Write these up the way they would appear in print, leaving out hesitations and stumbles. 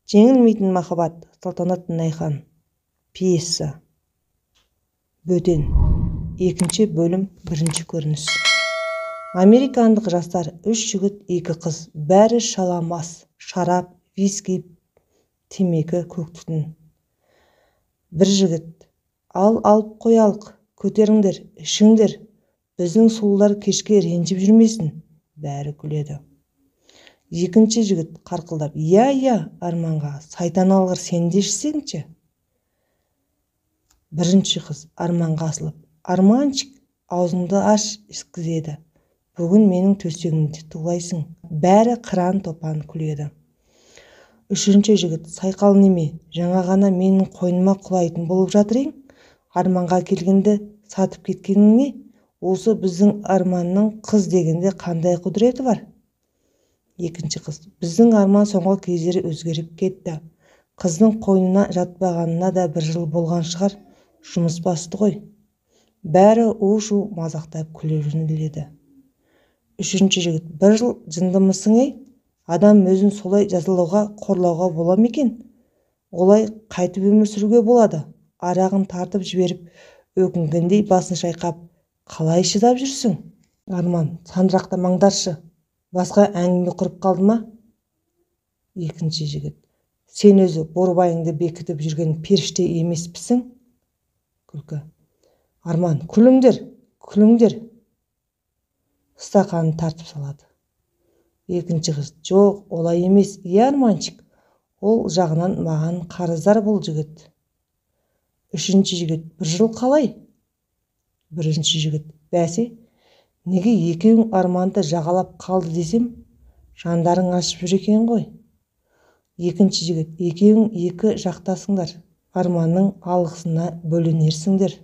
Жеңілмейтін махаббат, Салтанат Найхан. Пьеса. Бөтен. 2 бөлім, 1 көрініс. Американдық жастар 3 жігіт, 2 қыз. Бәрі шаламас, шарап, виски, темекі, көк түтін. Бір жігіт: алып қоялық, көтеріңдер, ішіңдер. Біздің сұлулар кешке ренжіп жүрмесін. Бәрі күледі. 2 жігіт қарқылдап: иә, Арманға, сайтан алғыр, сен де ішсеңші. 1 қыз Арманға асылып: Арманчик, аузыңды аш, ішкізеді. Бүгін менің төсегімде тулайсың. Бәрі қыран топан күледі. 3 жігіт: сайқал неме, жаңа ғана менің қойныма құлайтын болып жатыр ең. Арманға келгенде сатып кеткенің не? Осы біздің Арманның қыз дегенде қандай құдіреті бар? 2 қыз: біздің Арман соңғы кездері өзгеріп кетті. Қыздың қойнына жатпағанына да 1 жыл болған шығар. Жұмыс басты ғой. Бәрі у-шу мазақтап күле жөнеледі. 3 жігіт: 1 жыл жындымысың ей? Адам өзін солай жазалауға, қорлауға бола ма екен? Олай қайтып өмір сүруге болады. Арағын тартып жіберіп, өкінгендей басын шайқап: қалай шыдап жүрсің? Арман: сандырақтамаңдаршы. Басқа әңгіме құрып қалды ма? 2 жігіт: сен өзі борбайыңды бекітіп жүрген періште емеспісің? Күлкі. Арман: күліңдер. Стақанын тартып салады. 2 қыз: жоқ, олай емес, Арманчик. Ол жағынан маған қарыздар бұл жігіт. 3 жігіт: 1 жыл қалай? 1 жігіт: бәсе, неге екеуің Арманды жағалап қалды десем, жандарың ашып жүр екен ғой. 2 жігіт: екеуің 2 жақтасыңдар. Арманның алғысына бөленерсіңдер.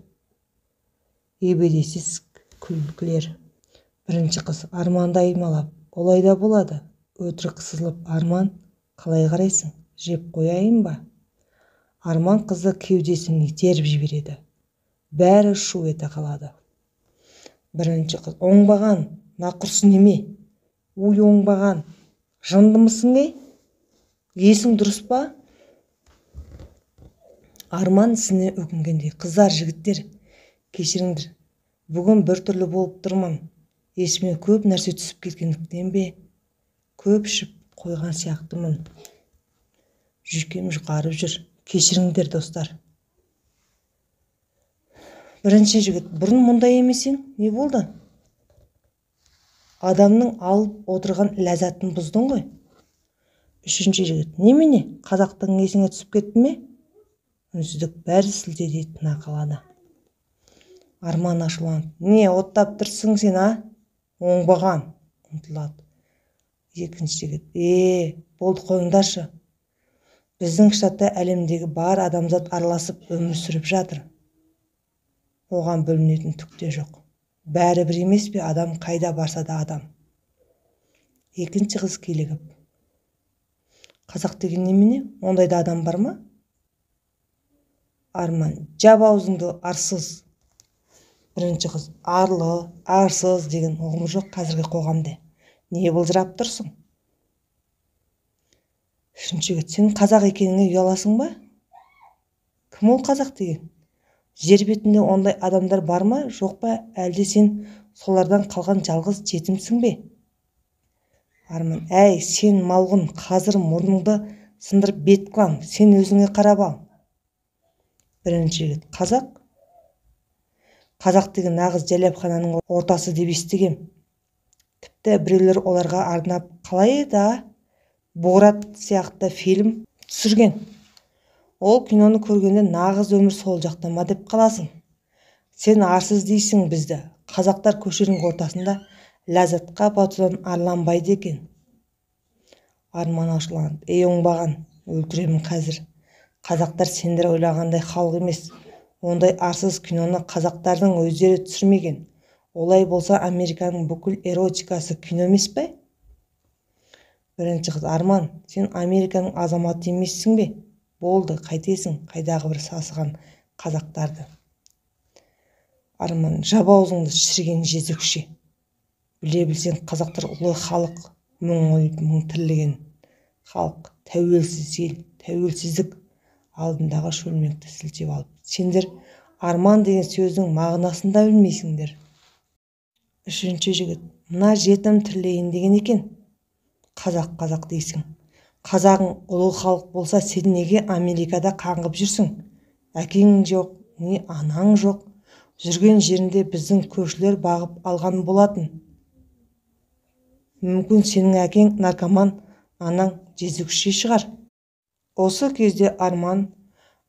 Ебедейсіз күлкілер. 1 қыз Арманды аймалап: олай да болады. Өтірік сызылып: Арман, қалай қарайсың? Жеп қояйын ба? Арман қызды кеудесіне итеріп жібереді. Бәрі шу ете қалады. 1 қыз: оңбаған, нақұрыс неме? Уй, оңбаған, жындымысың ей? Есің дұрыс па? Арман сіне өкінгендей: қыздар, жігіттер, кешіріңдер. Бүгін біртүрлі болып тұрмын. Есіме көп нәрсе түсіп кеткендіктен бе? Көп ішіп қойған сияқтымын. Жүйкем жұқарып жүр. Кешіріңдер, достар. 1 жігіт: бұрын мұндай емесең, не болды? Адамның алып отырған ләззатын бұздың ғой. 3 жігіт: немене, қазақтың есіңе түсіп кетті ме? Үнсіздік бәрі сілтедей тына қалады. Арман ашуланып: не оттап тұрсың сен, а? Оңбаған, ұмтылады. 2 жігіт: болды, қойыңдаршы. Біздің штатта әлемдегі бар адамзат араласып өмір сүріп жатыр. Оған бөлінетін түк те жоқ. Бәрі бір емес пе? Адам қайда барса да адам. 2 қыз келігіп: қазақ деген немене? Ондайда адам бар ма? Арман: жап аузыңды, арсыз. 1 қыз: арлы, арсыз деген ұғым жоқ қазіргі қоғамда. Не былжырап тұрсың? 3 жігіт: сен қазақ екеніңе ұяласың ба? Кім ол қазақ деген? Жер бетінде ондай адамдар бар ма, жоқ па, әлде сен солардан қалған жалғыз жетімсің бе? Арман: әй, сен малғұн, қазір мұрныңды сындырып бет қылам, сен өзіңе қарап ал. 1 жігіт: қазақ деген нағыз жәлепхананың ортасы деп естігем. Тіпті біреулер оларға арнап қалай да Борат сияқты фильм түсірген. Ол киноны көргенде нағыз өмір сол жақта ма деп қаласың. Сен арсыз дейсің бізді. Қазақтар көшенің ортасында ләззатқа батудан арланбайды екен. Арман ашуланып: оңбаған, өлтіремін қазір. Қазақтар сендер ойлағандай халық емес. Ондай арсыз киноны қазақтардың өздері түсірмеген. Олай болса Американың бүкіл эротикасы кино емес пе? 1 қыз: Арман, сен Американың азаматы емессің бе? Болды, қайтесің, қайдағы бір сасыған қазақтарды. Арман: жап аузыңды, шіріген жезөкше. Біле білсең, қазақтар ұлы халық, мың ой мың тірлеген халық. тәуелсіз ел, тәуелсіздік алдындағы шөлмекті сілтеп алып. Сендер арман деген сөздің мағынасын да білмейсіңдер. Үшінші жігіт: мына жетім тірлейін деген екен. Қазақ дейсің. Қазағың ұлы халық болса, сен неге Америкада қаңғып жүрсің? Әкең жоқ, не анаң жоқ. Жүрген жерінде біздің көршілер бағып алған болатын. Мүмкін сенің әкең наркоман, анаң жезөкше шығар. Осы кезде Арман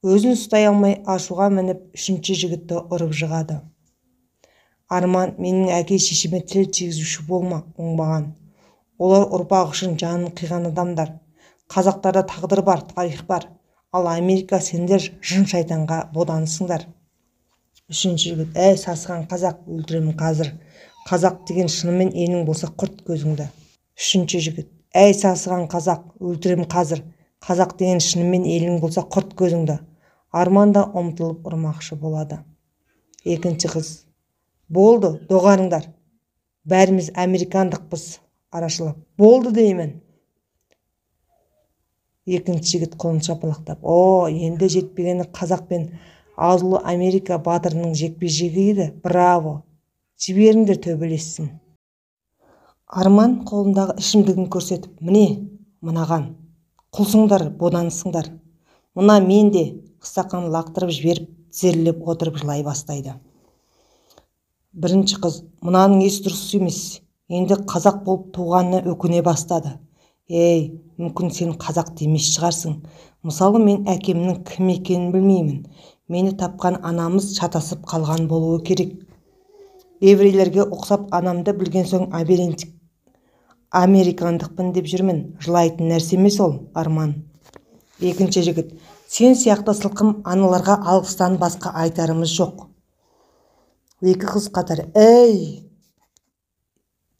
өзін ұстай алмай ашуға мініп үшінші жігітті ұрып жығады. Арман: менің әке шешеме тіл тигізуші болма, оңбаған. Олар ұрпақ үшін жанын қиған адамдар. Қазақтарда тағдыр бар, тарих бар. Ал Америка сендер жын шайтанға боданысыңдар. Үшінші жігіт: әй сасыған қазақ, өлтіремін қазір. Қазақ деген шынымен елің болса құрт көзіңді. Үшінші жігіт: әй сасыған қазақ, өлтіремін қазір. Қазақ деген шынымен елің болса құрт көзіңді. Арман да ұмтылып ұрмақшы болады. Екінші қыз: болды, доғарыңдар. Бәріміз американдықпыз. Арашылап: болды деймін. Екінші жігіт қолын шапалақтап: о, енді жетпегені қазақ пен азулы Америка батырының жекпе-жегі еді. Браво! Жіберіңдер төбелессін. Арман қолындағы ішімдігін көрсетіп: міне, мынаған. Құлсыңдар, боданысыңдар. Мына мен де қыстақан лақтырып жіберіп, тізерлеп отырып жылай бастайды. Бірінші қыз: мынаның есі дұрыс емес. Енді қазақ болып туғанына өкіне бастады. Ей, мүмкін сен қазақ демес шығарсың. Мысалы, мен әкемнің кім екенін білмеймін. Мені тапқан анамыз шатасып қалған болуы керек. Еврейлерге ұқсап анамды білген соң американдықпын деп жүрмін. Жылайтын нәрсе емес ол, Арман. Екінші жігіт: сен сияқты сылқым аналарға алғыстан басқа айтарымыз жоқ. Екі қыз қатар: әй!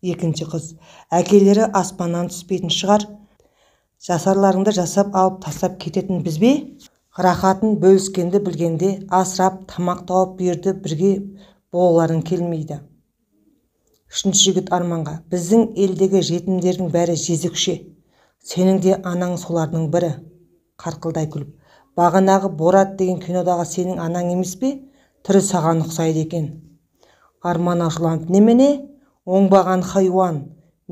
Екінші қыз: әкелері аспаннан түспейтін шығар. Жасарларыңды жасап алып тастап кететін біз бе? Рахатын бөліскенді білгенде асырап, тамақ тауып берді бірге боларың келмейді. Үшінші жігіт Арманға: біздің елдегі жетімдердің бәрі жезөкше. Сенің де анаң солардың бірі. Қарқылдай күліп: бағанағы Борат деген кинодағы сенің анаң емес пе? Түрі саған ұқсайды екен. Арман ашуланып: немене? Оңбаған хайуан,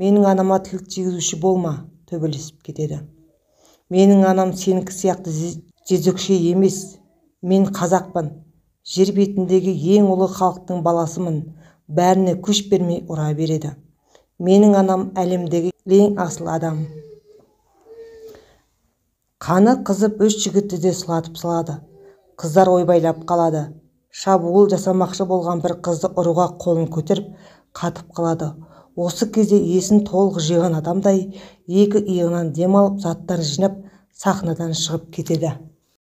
менің анама тіл тигізуші болма, төбелесіп кетеді. Менің анам сенікі сияқты жезөкше емес. Мен қазақпын. Жер бетіндегі ең ұлы халықтың баласымын. Бәріне күш бермей ұра береді. Менің анам әлемдегі ең асыл адам. Қаны қызып үш жігітті де сұлатып салады. Қыздар ойбайлап қалады. Шабуыл жасамақшы болған бір қызды ұруға қолын көтеріп қатып қалады. Осы кезде есін толық жиған адамдай екі иығынан дем алып заттарын жинап сахнадан шығып кетеді.